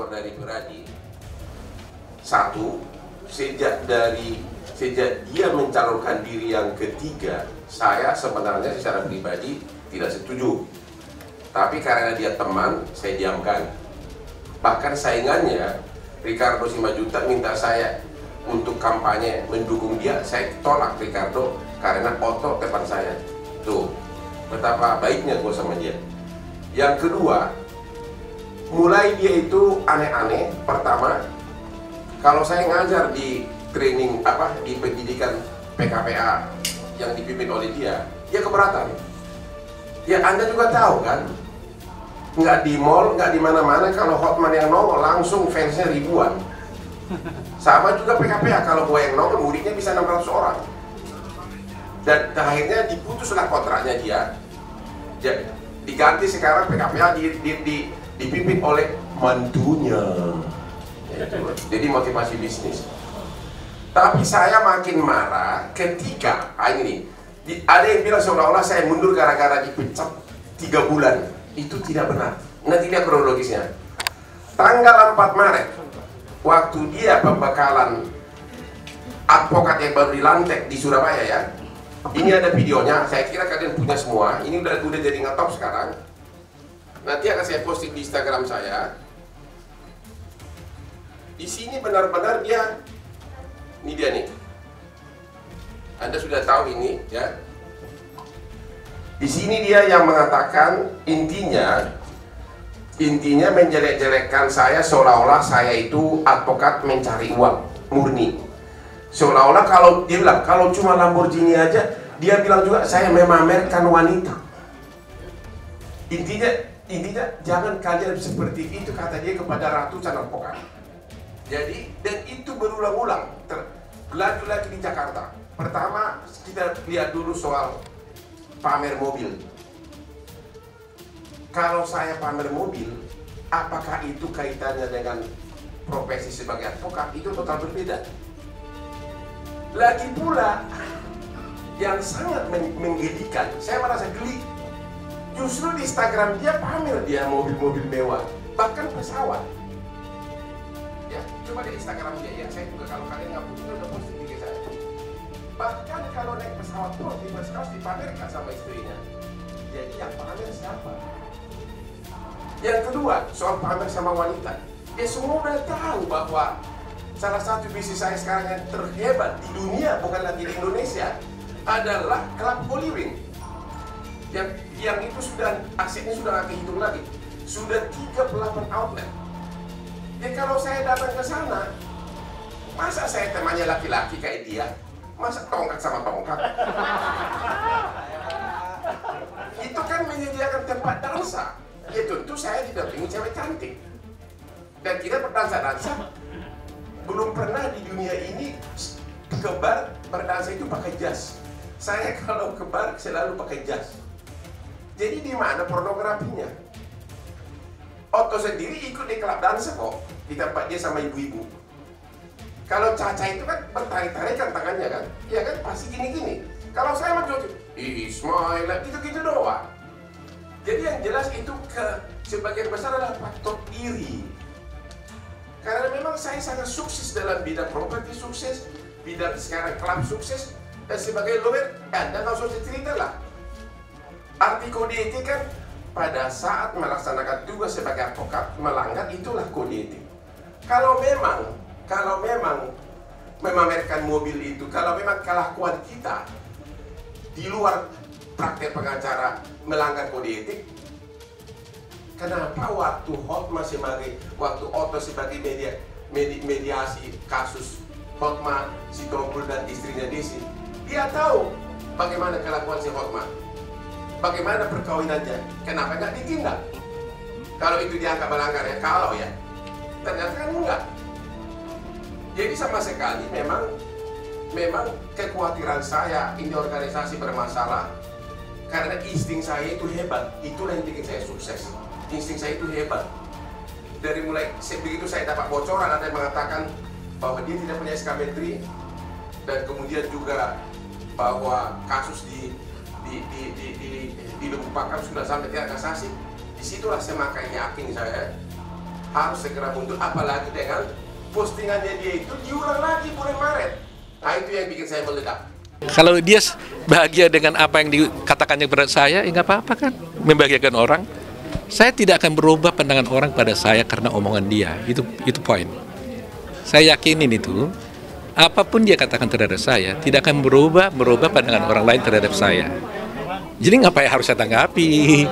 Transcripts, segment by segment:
faktor dari Peradi. Satu, sejak dia mencalonkan diri yang ketiga, saya sebenarnya secara pribadi tidak setuju. Tapi karena dia teman, saya diamkan. Bahkan saingannya, Ricardo Simanjuntak minta saya untuk kampanye mendukung dia, saya tolak Ricardo karena Otto teman saya. Tuh, betapa baiknya gue sama dia. Yang kedua, mulai dia itu aneh-aneh. Pertama, kalau saya ngajar di training di pendidikan PKPA yang dipimpin oleh dia keberatan. Ya Anda juga tahu kan, nggak di mall, nggak di mana-mana kalau Hotman yang nongol langsung fansnya ribuan. Sama juga PKPA, kalau gue yang nongol muridnya bisa 600 orang. Dan akhirnya diputuslah kontraknya dia. Diganti sekarang PKPA dipimpin oleh mantunya. Jadi motivasi bisnis. Tapi saya makin marah ketika ini ada yang bilang seolah-olah saya mundur gara-gara dipecat 3 bulan. Itu tidak benar. Nanti lihat kronologisnya. Tanggal 4 Maret, waktu dia pembekalan advokat yang baru dilantik di Surabaya ya. Ini ada videonya. Saya kira kalian punya semua. Ini udah jadi ngetop sekarang. Nanti akan saya posting di Instagram saya. Di sini benar-benar ini dia nih. Anda sudah tahu ini ya. Di sini dia yang mengatakan intinya menjelek-jelekkan saya seolah-olah saya itu advokat mencari uang murni. Seolah-olah kalau dia bilang kalau cuma Lamborghini aja, dia bilang juga saya memamerkan wanita. Intinya jangan kalian seperti itu, kata dia kepada ratusan advokat. Jadi, dan itu berulang-ulang, berlanjut lagi di Jakarta. Pertama, kita lihat dulu soal pamer mobil. Kalau saya pamer mobil, apakah itu kaitannya dengan profesi sebagai advokat? Itu total berbeda. Lagi pula, yang sangat menggelikan, saya merasa geli. Justru di Instagram dia pamer dia mobil-mobil mewah, bahkan pesawat. Ya, coba di Instagram dia, yang saya juga kalau kalian nggak punya udah posting di saya. Bahkan kalau naik pesawat pun di first class dipamerkan sama istrinya. Jadi yang pamer siapa? Yang kedua, soal pamer sama wanita. Dia semua udah tahu bahwa salah satu bisnis saya sekarang yang terhebat di dunia, bukan lagi di Indonesia, adalah Club Holy Wing. Yang itu sudah, asetnya sudah nggak kehitung lagi. Sudah 38 outlet. Jadi kalau saya datang ke sana, masa saya temannya laki-laki kayak dia? Masa tongkat sama tongkat? Itu kan menyediakan tempat dansa. Ya tentu saya didampingi cewek cantik. Dan kita berdansa-dansa. Belum pernah di dunia ini ke bar berdansa itu pakai jas. Saya kalau ke bar selalu pakai jas. Jadi di mana pornografinya? Otto sendiri ikut di klub dansa kok, di tempat dia sama ibu-ibu. Kalau Caca itu kan bertarik-tarikan tangannya kan, ya kan pasti gini-gini. Kalau saya mah Ismail, gitu-gitu doang. Jadi yang jelas itu sebagian besar adalah faktor iri. Karena memang saya sangat sukses dalam bidang properti sukses, bidang sekarang klub sukses, dan sebagai lawyer, Anda nggak usah cerita lah. Arti kode etik kan pada saat melaksanakan tugas sebagai advokat melanggar, itulah kode etik. Kalau memang memamerkan mobil itu, kalau memang kelakuan kita di luar praktek pengacara melanggar kode etik, kenapa waktu waktu Otto sebagai mediasi kasus Hotma, si Tompul dan istrinya Desi, dia tahu bagaimana kelakuan si Hotma, bagaimana perkawinannya, kenapa nggak ditindak? Kalau itu dianggap melanggar ya, kalau ya, ternyata kan enggak. Jadi sama sekali memang kekhawatiran saya ini organisasi bermasalah karena insting saya itu hebat. Itulah yang bikin saya sukses. Insting saya itu hebat. Dari mulai begitu saya dapat bocoran, ada yang mengatakan bahwa dia tidak punya SK-Mentri, dan kemudian juga bahwa kasus dilupakan sudah sampai tingkat kasasi. Disitulah semakin yakin saya harus segera mundur, apalagi dengan postingannya dia itu diulang lagi bulan Maret. Nah itu yang bikin saya meledak. Kalau dia bahagia dengan apa yang dikatakannya kepada saya, ya nggak apa-apa kan, membahagiakan orang. Saya tidak akan berubah pandangan orang pada saya karena omongan dia. Itu poin. Saya yakinin itu, apapun dia katakan terhadap saya, tidak akan merubah pandangan orang lain terhadap saya. Jadi ngapain harus saya tanggapi?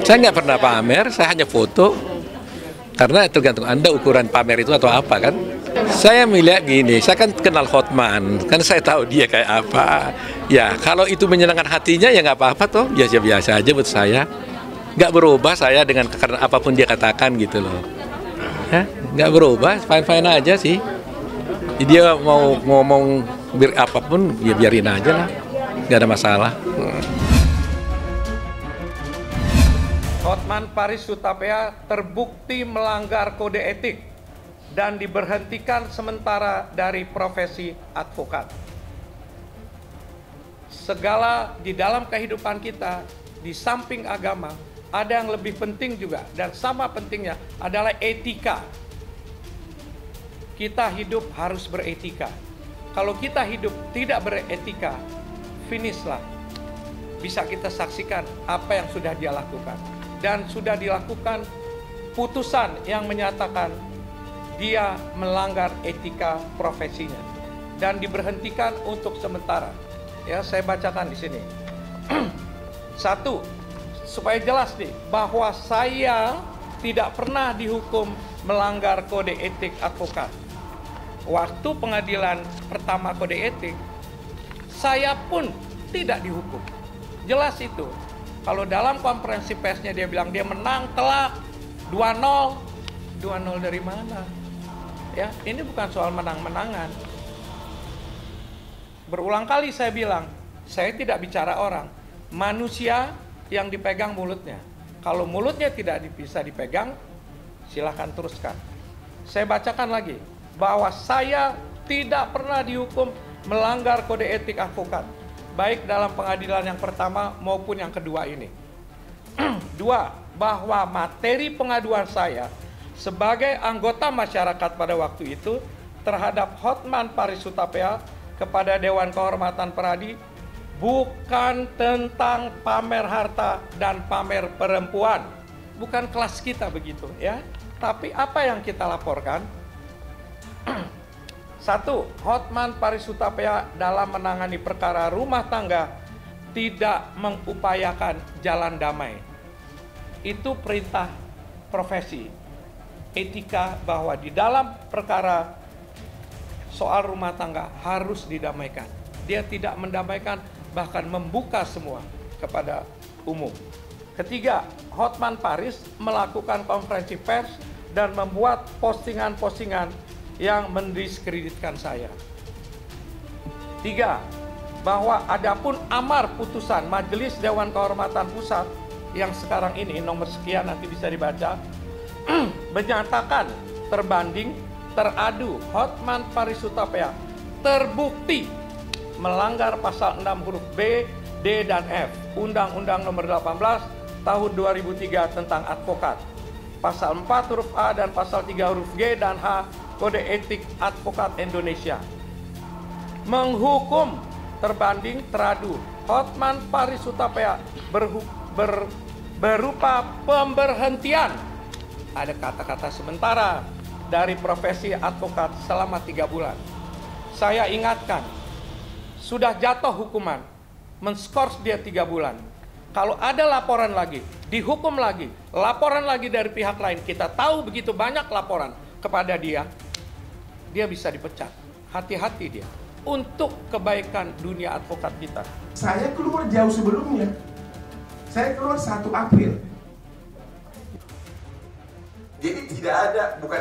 Saya nggak pernah pamer, saya hanya foto. Karena tergantung Anda ukuran pamer itu atau apa kan. Saya melihat gini, saya kan kenal Hotman, kan saya tahu dia kayak apa. Ya kalau itu menyenangkan hatinya ya nggak apa-apa toh, biasa-biasa aja buat saya. Nggak berubah saya dengan karena apapun dia katakan gitu loh. Ya, nggak berubah, fine-fine aja sih. Dia mau ngomong apapun ya biarin aja lah, nggak ada masalah. Hotman Paris Hutapea terbukti melanggar kode etik dan diberhentikan sementara dari profesi advokat. Segala di dalam kehidupan kita, di samping agama, ada yang lebih penting juga dan sama pentingnya adalah etika. Kita hidup harus beretika. Kalau kita hidup tidak beretika, finishlah. Bisa kita saksikan apa yang sudah dia lakukan. Dan sudah dilakukan putusan yang menyatakan dia melanggar etika profesinya dan diberhentikan untuk sementara. Ya, saya bacakan di sini. Satu, supaya jelas nih bahwa saya tidak pernah dihukum melanggar kode etik advokat. Waktu pengadilan pertama kode etik, saya pun tidak dihukum. Jelas itu. Kalau dalam konferensi persnya dia bilang dia menang telak 2-0. 2-0 dari mana? Ya, ini bukan soal menang-menangan. Berulang kali saya bilang, saya tidak bicara orang. Manusia yang dipegang mulutnya. Kalau mulutnya tidak bisa dipegang, silahkan teruskan. Saya bacakan lagi, bahwa saya tidak pernah dihukum melanggar kode etik advokat. Baik dalam pengadilan yang pertama maupun yang kedua ini. Dua, bahwa materi pengaduan saya sebagai anggota masyarakat pada waktu itu terhadap Hotman Paris Hutapea kepada Dewan Kehormatan Peradi bukan tentang pamer harta dan pamer perempuan. Bukan kelas kita begitu ya. Tapi apa yang kita laporkan? Satu, Hotman Paris Hutapea dalam menangani perkara rumah tangga tidak mengupayakan jalan damai. Itu perintah profesi. Etika bahwa di dalam perkara soal rumah tangga harus didamaikan. Dia tidak mendamaikan, bahkan membuka semua kepada umum. Ketiga, Hotman Paris melakukan konferensi pers dan membuat postingan-postingan yang mendiskreditkan saya. Tiga, bahwa adapun amar putusan Majelis Dewan Kehormatan Pusat yang sekarang ini nomor sekian nanti bisa dibaca, menyatakan terbanding teradu Hotman Paris Hutapea terbukti melanggar pasal 6 huruf B, D, dan F Undang-Undang nomor 18 tahun 2003 tentang advokat, pasal 4 huruf A dan pasal 3 huruf G dan H Kode Etik Advokat Indonesia, menghukum terbanding teradu Hotman Paris Hutapea berupa pemberhentian, ada kata-kata sementara, dari profesi advokat selama 3 bulan. Saya ingatkan, sudah jatuh hukuman, men-skors dia 3 bulan. Kalau ada laporan lagi, dihukum lagi, laporan lagi dari pihak lain, kita tahu begitu banyak laporan kepada dia, dia bisa dipecat. Hati-hati dia. Untuk kebaikan dunia advokat kita. Saya keluar jauh sebelumnya. Saya keluar 1 April. Jadi tidak ada, bukan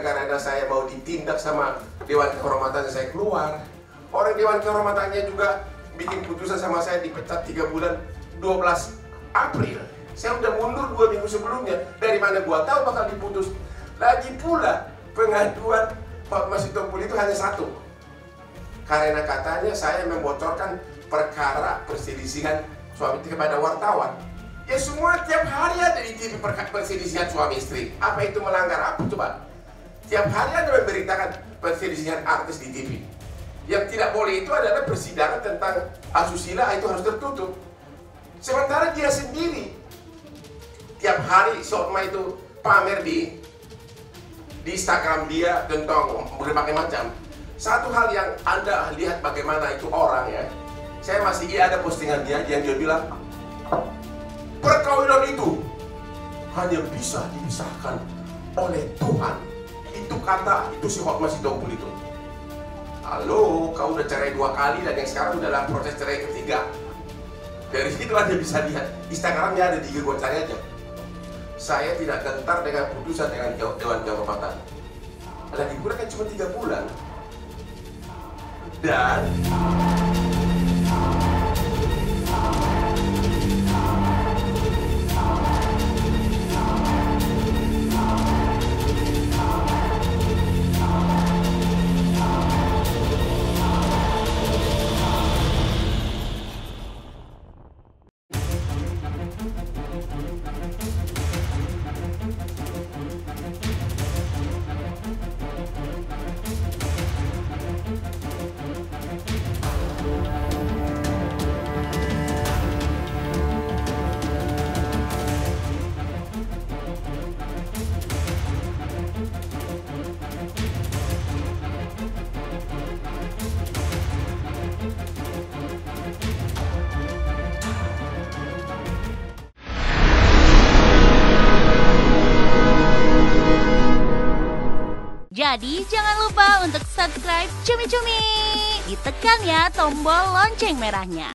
karena saya mau ditindak sama Dewan Kehormatan saya keluar. Orang Dewan Kehormatannya juga bikin putusan sama saya dipecat 3 bulan 12 April. Saya udah mundur 2 minggu sebelumnya. Dari mana gua tahu bakal diputus? Lagi pula pengaduan Hotman Sitompul itu hanya 1. Karena katanya saya membocorkan perkara perselisihan suami kepada wartawan. Ya semua tiap hari ada di TV perselisihan suami istri. Apa itu melanggar apa coba? Tiap hari ada memberitakan perselisihan artis di TV. Yang tidak boleh itu adalah persidangan tentang asusila, itu harus tertutup. Sementara dia sendiri tiap hari Sotma itu pamer di Instagram dia tentang berbagai macam. Satu hal yang Anda lihat bagaimana itu orang ya. Saya masih ada postingan dia yang dia bilang perkawinan itu hanya bisa dipisahkan oleh Tuhan. Itu kata itu si Hotma Sitompul itu. Halo, kau udah cerai 2 kali dan yang sekarang udah dalam proses cerai ketiga. Dari situ Anda bisa lihat Instagramnya ada di gue cari aja. Saya tidak gentar dengan putusan dengan Dewan Kehormatan. Lagi pula kan cuma 3 bulan. Dan jadi jangan lupa untuk subscribe Cumi Cumi. Ditekan ya tombol lonceng merahnya.